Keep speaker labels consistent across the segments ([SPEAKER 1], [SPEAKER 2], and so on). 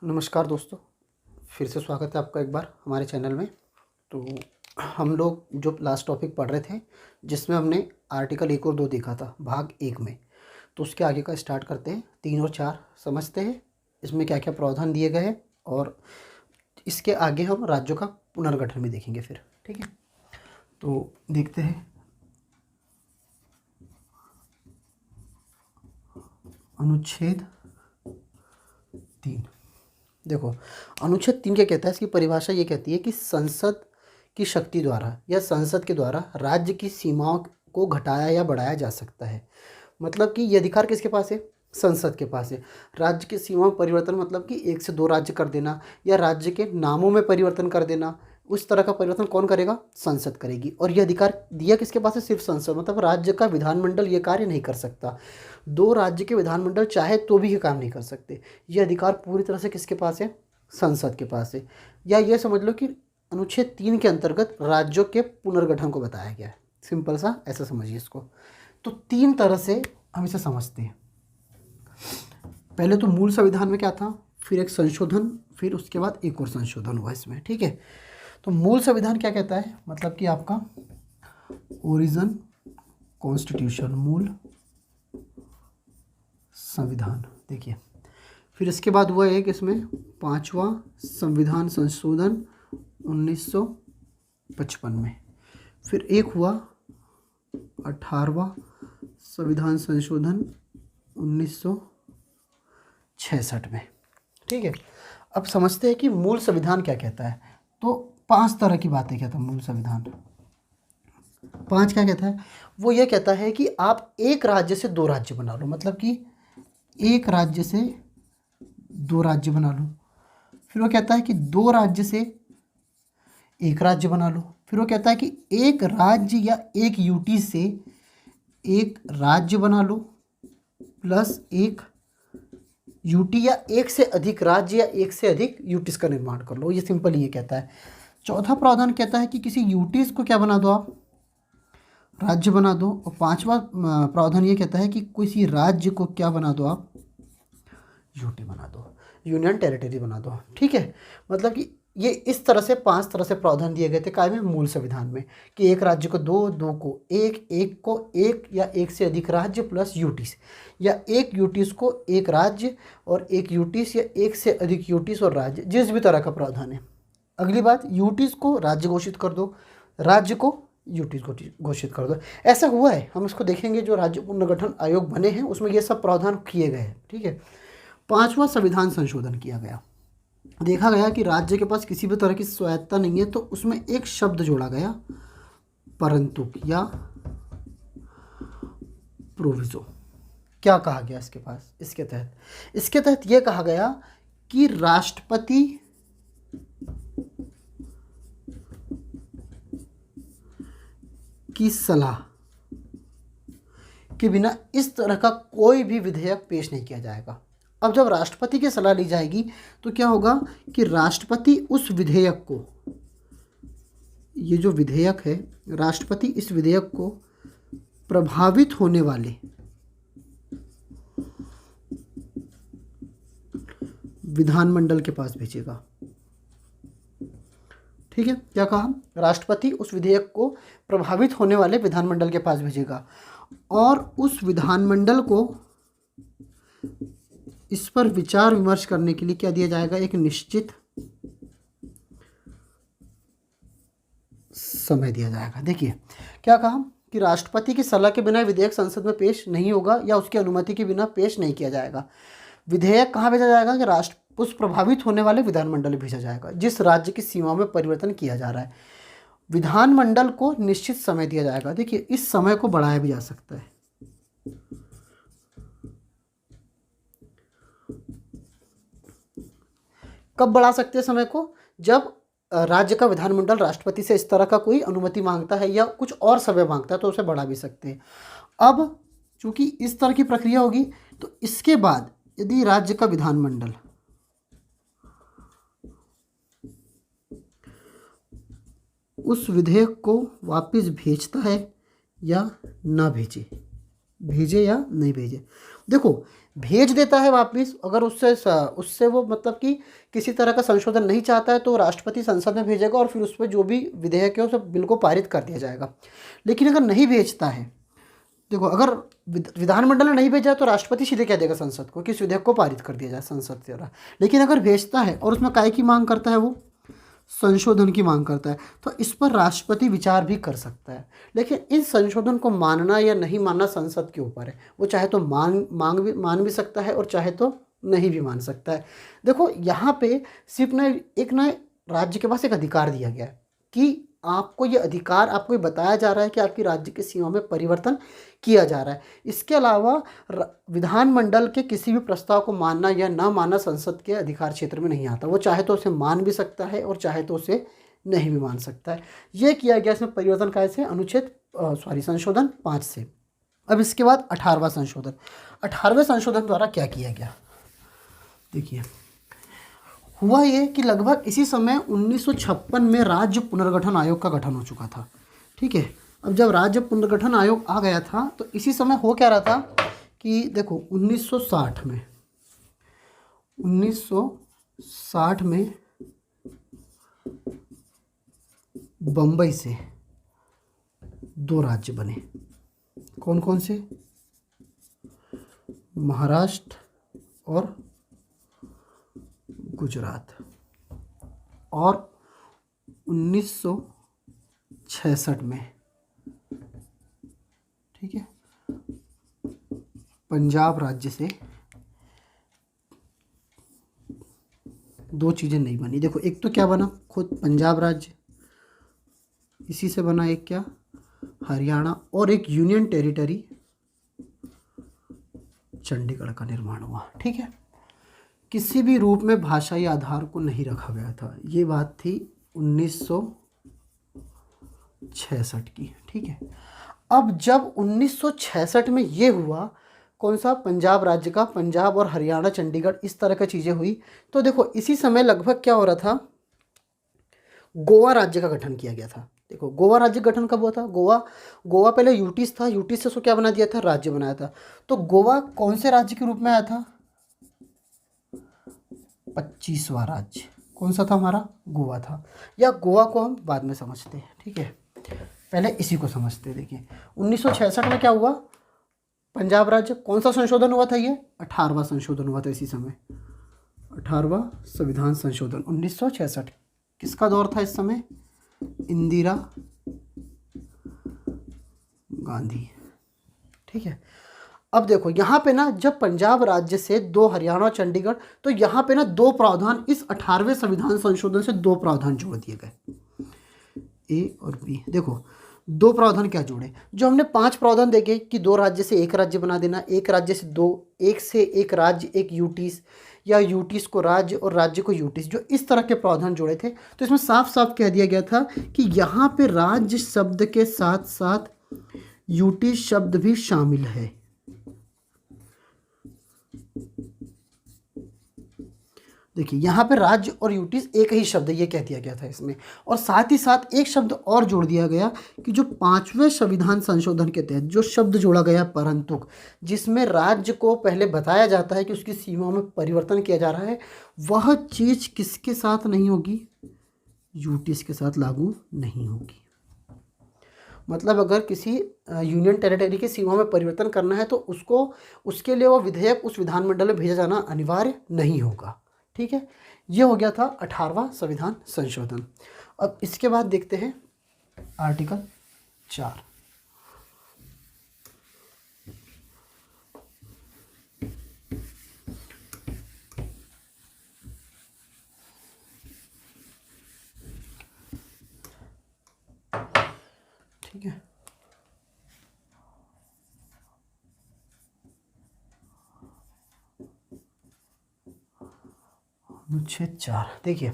[SPEAKER 1] नमस्कार दोस्तों, फिर से स्वागत है आपका एक बार हमारे चैनल में। तो हम लोग जो लास्ट टॉपिक पढ़ रहे थे जिसमें हमने आर्टिकल 1 और 2 देखा था भाग 1 में, तो उसके आगे का स्टार्ट करते हैं। 3 और 4 समझते हैं इसमें क्या क्या प्रावधान दिए गए हैं, और इसके आगे हम राज्यों का पुनर्गठन भी देखेंगे फिर। ठीक है, तो देखते हैं। अनुच्छेद 3 देखो, अनुच्छेद 3 क्या कहता है? इसकी परिभाषा ये कहती है कि संसद की शक्ति द्वारा या संसद के द्वारा राज्य की सीमाओं को घटाया या बढ़ाया जा सकता है। मतलब कि ये अधिकार किसके पास है? संसद के पास है। राज्य की सीमाओं में परिवर्तन मतलब कि 1 से 2 राज्य कर देना, या राज्य के नामों में परिवर्तन कर देना, उस तरह का परिवर्तन कौन करेगा? संसद करेगी। और ये अधिकार दिया किसके पास है? सिर्फ संसद। मतलब राज्य का विधानमंडल ये कार्य नहीं कर सकता। 2 राज्य के विधानमंडल चाहे तो भी ये काम नहीं कर सकते। ये अधिकार पूरी तरह से किसके पास है? संसद के पास है। या ये समझ लो कि अनुच्छेद 3 के अंतर्गत राज्यों के पुनर्गठन को बताया गया है। सिंपल सा ऐसा समझिए इसको। तो 3 तरह से हम इसे समझते हैं। पहले तो मूल संविधान में क्या था, फिर एक संशोधन, फिर उसके बाद एक और संशोधन हुआ इसमें। ठीक है, तो मूल संविधान क्या कहता है? मतलब कि आपका ओरिजिन कॉन्स्टिट्यूशन, मूल संविधान। देखिए, फिर इसके बाद हुआ एक इसमें 5वां संविधान संशोधन 1955 में। फिर एक हुआ 18वां संविधान संशोधन 1966 में। ठीक है, अब समझते हैं कि मूल संविधान क्या कहता है। तो 5 तरह की बातें कहता है मूल संविधान। 5 क्या कहता है? वो ये कहता है कि आप एक राज्य से 2 राज्य बना लो। मतलब कि एक राज्य से 2 राज्य बना लो। फिर वो कहता है कि 2 राज्य से एक राज्य बना लो। फिर वो कहता है कि एक राज्य या एक यूटी से एक राज्य बना लो प्लस एक यूटी, या एक से अधिक राज्य या एक से अधिक यूटीज का निर्माण कर लो। ये सिंपल ये कहता है। चौथा प्रावधान कहता है कि किसी यूटीज को क्या बना दो आप? राज्य बना दो। और 5वां प्रावधान ये कहता है कि किसी राज्य को क्या बना दो आप? यूटी बना दो, यूनियन टेरिटरी बना दो। ठीक है, मतलब कि ये इस तरह से 5 तरह से प्रावधान दिए गए थे काय में? मूल संविधान में। कि एक राज्य को 2, 2 को 1, 1 को 1 या एक से अधिक राज्य प्लस यूटीस, या एक यूटीस को एक राज्य और एक यूटीस, या एक से अधिक यूटीस और राज्य, जिस भी तरह का प्रावधान है। अगली बात, यूटीस को राज्य घोषित कर दो, राज्य को यूटीज घोषित कर दो। ऐसा हुआ है, हम इसको देखेंगे। जो राज्य पुनर्गठन आयोग बने हैं उसमें ये सब प्रावधान किए गए हैं। ठीक है, 5वां संविधान संशोधन किया गया। देखा गया कि राज्य के पास किसी भी तरह की स्वायत्तता नहीं है, तो उसमें एक शब्द जोड़ा गया, परंतु या प्रोविजो। क्या कहा गया इसके पास? इसके तहत यह कहा गया कि राष्ट्रपति की सलाह के बिना इस तरह का कोई भी विधेयक पेश नहीं किया जाएगा। अब जब राष्ट्रपति की सलाह ली जाएगी तो क्या होगा कि राष्ट्रपति उस विधेयक को, ये जो विधेयक है, राष्ट्रपति इस विधेयक को प्रभावित होने वाले विधानमंडल के पास भेजेगा। ठीक है, क्या कहा? राष्ट्रपति उस विधेयक को प्रभावित होने वाले विधानमंडल के पास भेजेगा, और उस विधानमंडल को इस पर विचार विमर्श करने के लिए क्या दिया जाएगा? एक निश्चित समय दिया जाएगा। देखिए, क्या कहा कि राष्ट्रपति की सलाह के बिना विधेयक संसद में पेश नहीं होगा, या उसकी अनुमति के बिना पेश नहीं किया जाएगा। विधेयक कहाँ भेजा जाएगा? कि राष्ट्र उस प्रभावित होने वाले विधानमंडल में भेजा जाएगा जिस राज्य की सीमा में परिवर्तन किया जा रहा है। विधानमंडल को निश्चित समय दिया जाएगा। देखिए, इस समय को बढ़ाया भी जा सकता है। कब बढ़ा सकते हैं समय को? जब राज्य का विधानमंडल राष्ट्रपति से इस तरह का कोई अनुमति मांगता है या कुछ और समय मांगता है, तो उसे बढ़ा भी सकते हैं। अब चूंकि इस तरह की प्रक्रिया होगी, तो इसके बाद यदि राज्य का विधानमंडल उस विधेयक को वापस भेजता है या ना भेजे, भेजे या नहीं भेजे। देखो भेज देता है वापस, अगर उससे उससे वो मतलब कि किसी तरह का संशोधन नहीं चाहता है तो राष्ट्रपति संसद में भेजेगा और फिर उस पर जो भी विधेयक है उस बिल को पारित कर दिया जाएगा। लेकिन अगर नहीं भेजता है, देखो अगर विधानमंडल ने नहीं भेजा तो राष्ट्रपति सीधे कह देगा संसद को कि इस विधेयक को पारित कर दिया जाए संसद द्वारा। लेकिन अगर भेजता है और उसमें काय की मांग करता है, वो संशोधन की मांग करता है, तो इस पर राष्ट्रपति विचार भी कर सकता है। लेकिन इस संशोधन को मानना या नहीं मानना संसद के ऊपर है। वो चाहे तो मान भी सकता है और चाहे तो नहीं भी मान सकता है। देखो यहाँ पे सिर्फ ना एक ना राज्य के पास एक अधिकार दिया गया है कि आपको ये अधिकार, आपको ये बताया जा रहा है कि आपकी राज्य की सीमा में परिवर्तन किया जा रहा है। इसके अलावा विधानमंडल के किसी भी प्रस्ताव को मानना या ना मानना संसद के अधिकार क्षेत्र में नहीं आता। वो चाहे तो उसे मान भी सकता है और चाहे तो उसे नहीं भी मान सकता है। ये किया गया इसमें परिवर्तन कैसे, अनुच्छेद संशोधन 5 से। अब इसके बाद 18वां संशोधन। 18वें संशोधन द्वारा क्या किया गया, देखिए हुआ ये कि लगभग इसी समय 1956 में राज्य पुनर्गठन आयोग का गठन हो चुका था। ठीक है, अब जब राज्य पुनर्गठन आयोग आ गया था तो इसी समय हो क्या रहा था कि देखो 1960 में बम्बई से 2 राज्य बने। कौन कौन से, महाराष्ट्र और गुजरात। और 1966 में, ठीक है, पंजाब राज्य से 2 चीज़ें नहीं बनी। देखो एक तो क्या बना, खुद पंजाब राज्य, इसी से बना एक क्या, हरियाणा, और एक यूनियन टेरिटरी चंडीगढ़ का निर्माण हुआ। ठीक है, किसी भी रूप में भाषाई आधार को नहीं रखा गया था। ये बात थी 1966 की। ठीक है, अब जब 1966 में ये हुआ, कौन सा, पंजाब राज्य का, पंजाब और हरियाणा चंडीगढ़, इस तरह की चीज़ें हुई, तो देखो इसी समय लगभग क्या हो रहा था, गोवा राज्य का गठन किया गया था। देखो गोवा राज्य गठन कब हुआ था, गोवा पहले यूटीज था, यूटीज से उसको क्या बना दिया था, राज्य बनाया था। तो गोवा कौन से राज्य के रूप में आया था, 25वां राज्य। कौन सा था हमारा, गोवा था। या गोवा को हम बाद में समझते हैं, ठीक है, पहले इसी को समझते हैं। देखिए 1966 में क्या हुआ, पंजाब राज्य, कौन सा संशोधन हुआ था, ये 18वां संशोधन हुआ था इसी समय, 18वां संविधान संशोधन 1966। किसका दौर था इस समय, इंदिरा गांधी। ठीक है, अब देखो यहाँ पे ना जब पंजाब राज्य से 2 हरियाणा और चंडीगढ़, तो यहाँ पे ना 2 प्रावधान, इस 18वें संविधान संशोधन से 2 प्रावधान जोड़ दिए गए, ए और बी। देखो 2 प्रावधान क्या जोड़े, जो हमने 5 प्रावधान देखे कि 2 राज्य से 1 राज्य बना देना, 1 राज्य से 2, 1 से 1 राज्य 1 यूटीज, या यूटीज को राज्य और राज्य को यूटीज, जो इस तरह के प्रावधान जोड़े थे, तो इसमें साफ साफ कह दिया गया था कि यहाँ पे राज्य शब्द के साथ साथ यूटीज शब्द भी शामिल है। देखिए यहाँ पे राज्य और यूटीज एक ही शब्द है, ये कह दिया गया था इसमें। और साथ ही साथ एक शब्द और जोड़ दिया गया कि जो 5वें संविधान संशोधन के तहत जो शब्द जोड़ा गया परंतु, जिसमें राज्य को पहले बताया जाता है कि उसकी सीमाओं में परिवर्तन किया जा रहा है, वह चीज़ किसके साथ नहीं होगी, यूटीज के साथ लागू नहीं होगी। मतलब अगर किसी यूनियन टेरिटरी की सीमा में परिवर्तन करना है तो उसके लिए वो विधेयक उस विधानमंडल में भेजा जाना अनिवार्य नहीं होगा। ठीक है, ये हो गया था 18वां संविधान संशोधन। अब इसके बाद देखते हैं आर्टिकल 4। ठीक है, अनुच्छेद 4। देखिए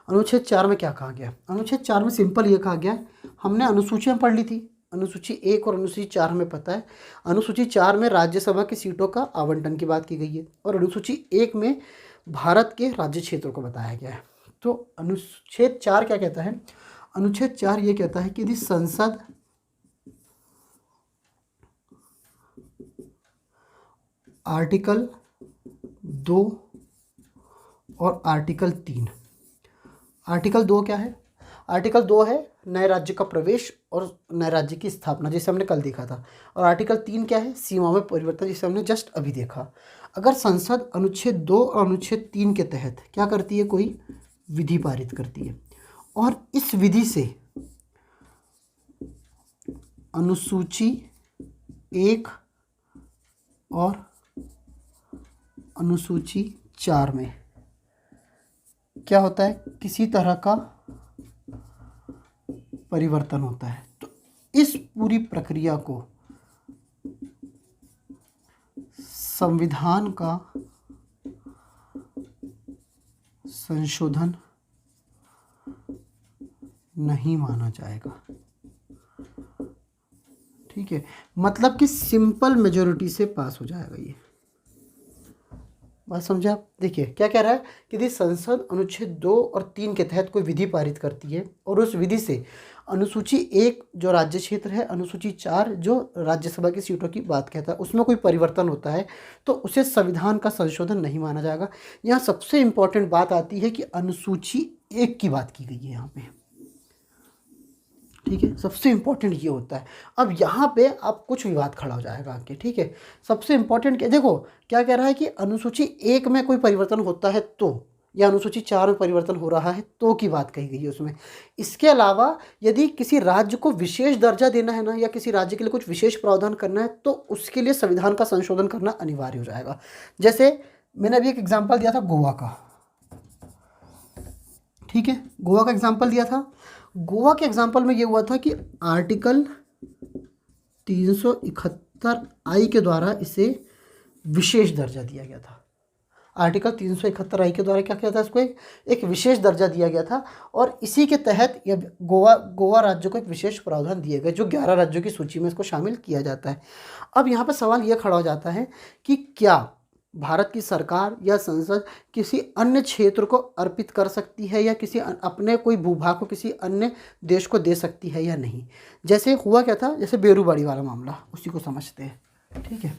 [SPEAKER 1] अनुच्छेद 4 में क्या कहा गया, अनुच्छेद 4 में सिंपल ये कहा गया, हमने अनुसूचियाँ पढ़ ली थी, अनुसूची 1 और अनुसूची 4 हमें पता है। अनुसूची 4 में राज्यसभा की सीटों का आवंटन की बात की गई है और अनुसूची 1 में भारत के राज्य क्षेत्रों को बताया गया है। तो अनुच्छेद 4 क्या कहता है, अनुच्छेद 4 ये कहता है कि यदि संसद आर्टिकल 2 और आर्टिकल 3। आर्टिकल 2 क्या है? आर्टिकल 2 है नए राज्य का प्रवेश और नए राज्य की स्थापना, जिसे हमने कल देखा था। और आर्टिकल 3 क्या है? सीमाओं में परिवर्तन, जिसे हमने जस्ट अभी देखा। अगर संसद अनुच्छेद 2 और अनुच्छेद 3 के तहत क्या करती है? कोई विधि पारित करती है, और इस विधि से अनुसूची 1 और अनुसूची 4 में क्या होता है? किसी तरह का परिवर्तन होता है। तो इस पूरी प्रक्रिया को संविधान का संशोधन नहीं माना जाएगा। ठीक है, मतलब कि सिंपल मेजोरिटी से पास हो जाएगा। ये बात समझे आप? देखिए क्या कह रहा है कि यदि संसद अनुच्छेद 2 और 3 के तहत कोई विधि पारित करती है और उस विधि से अनुसूची 1 जो राज्य क्षेत्र है, अनुसूची 4 जो राज्यसभा की सीटों की बात कहता है, उसमें कोई परिवर्तन होता है तो उसे संविधान का संशोधन नहीं माना जाएगा। यहाँ सबसे इम्पोर्टेंट बात आती है कि अनुसूची 1 की बात की गई है यहाँ पे। ठीक है, सबसे इम्पोर्टेंट ये होता है। अब यहाँ पे आप कुछ विवाद खड़ा हो जाएगा आके। ठीक है, सबसे इम्पोर्टेंट क्या, देखो क्या कह रहा है कि अनुसूची 1 में कोई परिवर्तन होता है तो, या अनुसूची 4 में परिवर्तन हो रहा है तो की बात कही गई है उसमें। इसके अलावा यदि किसी राज्य को विशेष दर्जा देना है ना, या किसी राज्य के लिए कुछ विशेष प्रावधान करना है, तो उसके लिए संविधान का संशोधन करना अनिवार्य हो जाएगा। जैसे मैंने अभी एक एग्जाम्पल दिया था गोवा का। ठीक है, गोवा का एग्जाम्पल दिया था। गोवा के एग्जाम्पल में ये हुआ था कि आर्टिकल 371 के द्वारा इसे विशेष दर्जा दिया गया था। आर्टिकल 371 के द्वारा क्या किया था? इसको एक विशेष दर्जा दिया गया था, और इसी के तहत ये गोवा राज्य को एक विशेष प्रावधान दिए गए, जो 11 राज्यों की सूची में इसको शामिल किया जाता है। अब यहाँ पर सवाल ये खड़ा हो जाता है कि क्या भारत की सरकार या संसद किसी अन्य क्षेत्र को अर्पित कर सकती है, या किसी अपने कोई भूभाग को किसी अन्य देश को दे सकती है या नहीं। जैसे हुआ क्या था, जैसे बेरूबाड़ी वाला मामला, उसी को समझते हैं। ठीक है,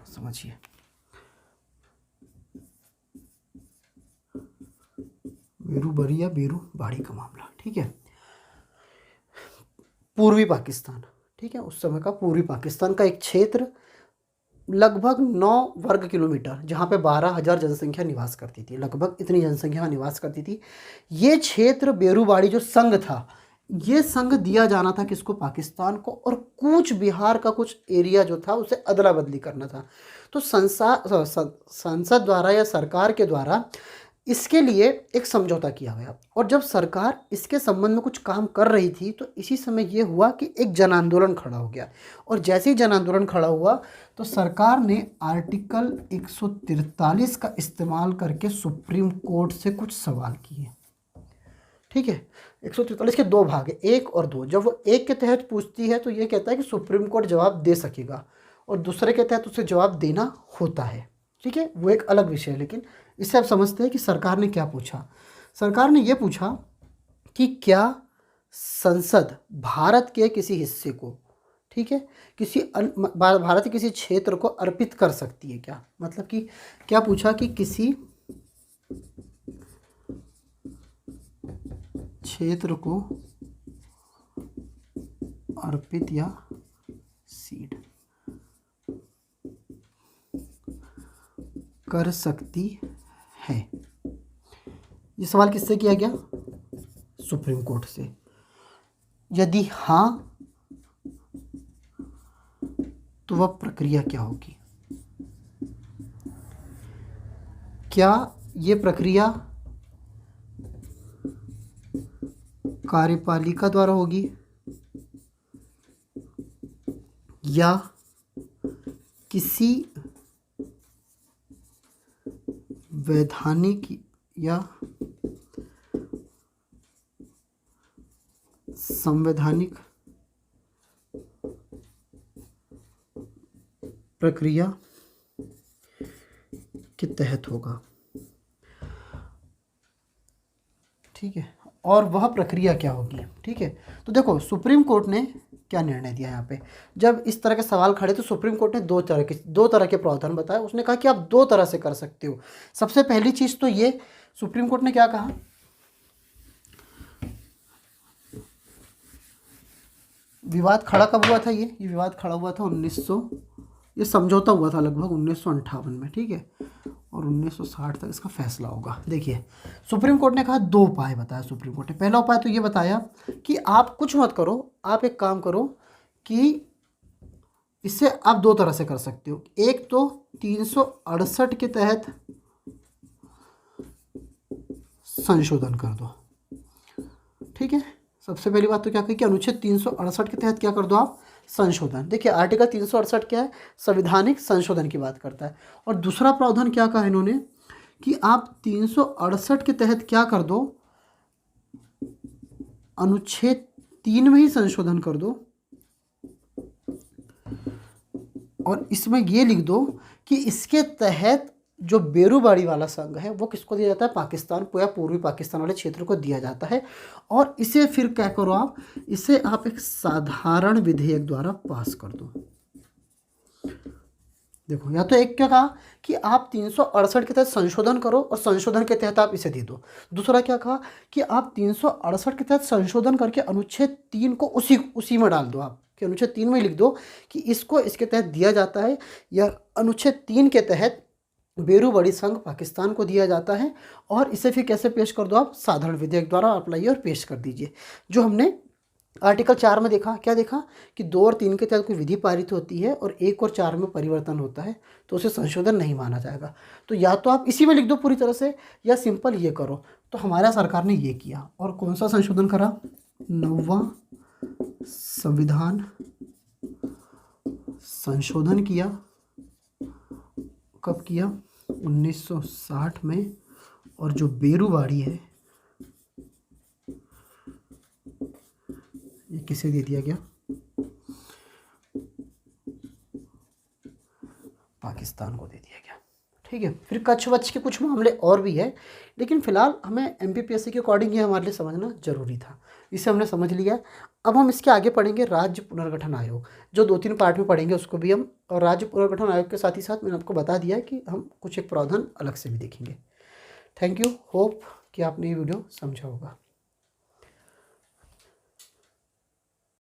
[SPEAKER 1] समझिए। बेरूबाड़ी या बेरूबाड़ी का मामला। ठीक है, पूर्वी पाकिस्तान। ठीक है, उस समय का पूर्वी पाकिस्तान का एक क्षेत्र लगभग 9 वर्ग किलोमीटर, जहाँ पे 12,000 जनसंख्या निवास करती थी, लगभग इतनी जनसंख्या निवास करती थी। ये क्षेत्र बेरूबाड़ी जो संघ था, ये संघ दिया जाना था किसको? पाकिस्तान को। और कूच बिहार का कुछ एरिया जो था उसे अदला बदली करना था। तो संसद द्वारा या सरकार के द्वारा इसके लिए एक समझौता किया गया, और जब सरकार इसके संबंध में कुछ काम कर रही थी तो इसी समय ये हुआ कि एक जन आंदोलन खड़ा हो गया। और जैसे ही जन आंदोलन खड़ा हुआ तो सरकार ने आर्टिकल 143 का इस्तेमाल करके सुप्रीम कोर्ट से कुछ सवाल किए। ठीक है, 143 के 2 भाग है, 1 और 2। जब वो 1 के तहत पूछती है तो ये कहता है कि सुप्रीम कोर्ट जवाब दे सकेगा, और दूसरे के तहत उसे जवाब देना होता है। ठीक है, वो एक अलग विषय है, लेकिन इससे आप समझते हैं कि सरकार ने क्या पूछा। सरकार ने ये पूछा कि क्या संसद भारत के किसी हिस्से को, ठीक है, भारत के किसी क्षेत्र को अर्पित कर सकती है क्या? मतलब कि क्या पूछा कि किसी क्षेत्र को अर्पित या सीड कर सकती है। ये सवाल किससे किया गया? सुप्रीम कोर्ट से। यदि हाँ तो वह प्रक्रिया क्या होगी? क्या ये प्रक्रिया कार्यपालिका द्वारा होगी, या किसी वैधानिक या संवैधानिक प्रक्रिया के तहत होगा? ठीक है, और वह प्रक्रिया क्या होगी। ठीक है, तो देखो सुप्रीम कोर्ट ने क्या निर्णय दिया यहाँ पे, जब इस तरह के सवाल खड़े तो सुप्रीम कोर्ट ने दो तरह के प्रावधान बताए। उसने कहा कि आप दो तरह से कर सकते हो। सबसे पहली चीज़ तो ये सुप्रीम कोर्ट ने क्या कहा, विवाद खड़ा कब हुआ था, ये विवाद खड़ा हुआ था 1900, ये समझौता हुआ था लगभग 1958 में। ठीक है, और 1960 तक इसका फैसला होगा। देखिए सुप्रीम कोर्ट ने कहा दो उपाय बताया सुप्रीम कोर्ट ने। पहला उपाय तो ये बताया कि आप कुछ मत करो, आप एक काम करो कि इससे आप दो तरह से कर सकते हो। एक तो 368 के तहत संशोधन कर दो। ठीक है, सबसे पहली बात तो क्या कही कि अनुच्छेद 368 के तहत क्या कर दो आप, संशोधन। देखिए आर्टिकल 368 क्या है, संवैधानिक संशोधन की बात करता है। और दूसरा प्रावधान क्या कहा इन्होंने कि आप 368 के तहत क्या कर दो, अनुच्छेद 3 में ही संशोधन कर दो, और इसमें ये लिख दो कि इसके तहत जो बेरूबाड़ी वाला संघ है वो किसको दिया जाता है, पाकिस्तान को या पूर्वी पाकिस्तान वाले क्षेत्र को दिया जाता है। और इसे फिर क्या करो आप, इसे आप एक साधारण विधेयक द्वारा पास कर दो। देखो या तो एक क्या कहा कि आप 368 के तहत संशोधन करो और संशोधन के तहत आप इसे दे दो। दूसरा क्या कहा कि आप 368 के तहत संशोधन करके अनुच्छेद 3 को उसी में डाल दो आप, कि अनुच्छेद 3 में लिख दो कि इसको इसके तहत दिया जाता है, या अनुच्छेद 3 के तहत बेरूबाड़ी संघ पाकिस्तान को दिया जाता है। और इसे फिर कैसे पेश कर दो आप, साधारण विधेयक द्वारा अप्लाई और पेश कर दीजिए। जो हमने आर्टिकल 4 में देखा, क्या देखा कि 2 और 3 के तहत कोई विधि पारित होती है और 1 और 4 में परिवर्तन होता है तो उसे संशोधन नहीं माना जाएगा। तो या तो आप इसी में लिख दो पूरी तरह से, या सिंपल ये करो। तो हमारा सरकार ने ये किया। और कौन सा संशोधन करा, 9वां संविधान संशोधन किया। कब किया, 1960 में। और जो बेरूबाड़ी है ये किसे दे दिया गया, पाकिस्तान को दे दिया गया। ठीक है, फिर कच्छ वच्छ के कुछ मामले और भी है, लेकिन फिलहाल हमें एमपीपीएससी के अकॉर्डिंग ये हमारे लिए समझना जरूरी था। इसे हमने समझ लिया। अब हम इसके आगे पढ़ेंगे राज्य पुनर्गठन आयोग, जो 2-3 पार्ट में पढ़ेंगे उसको भी हम। और राज्य पुनर्गठन आयोग के साथ ही साथ मैंने आपको बता दिया है कि हम कुछ एक प्रावधान अलग से भी देखेंगे। थैंक यू, होप कि आपने ये वीडियो समझा होगा।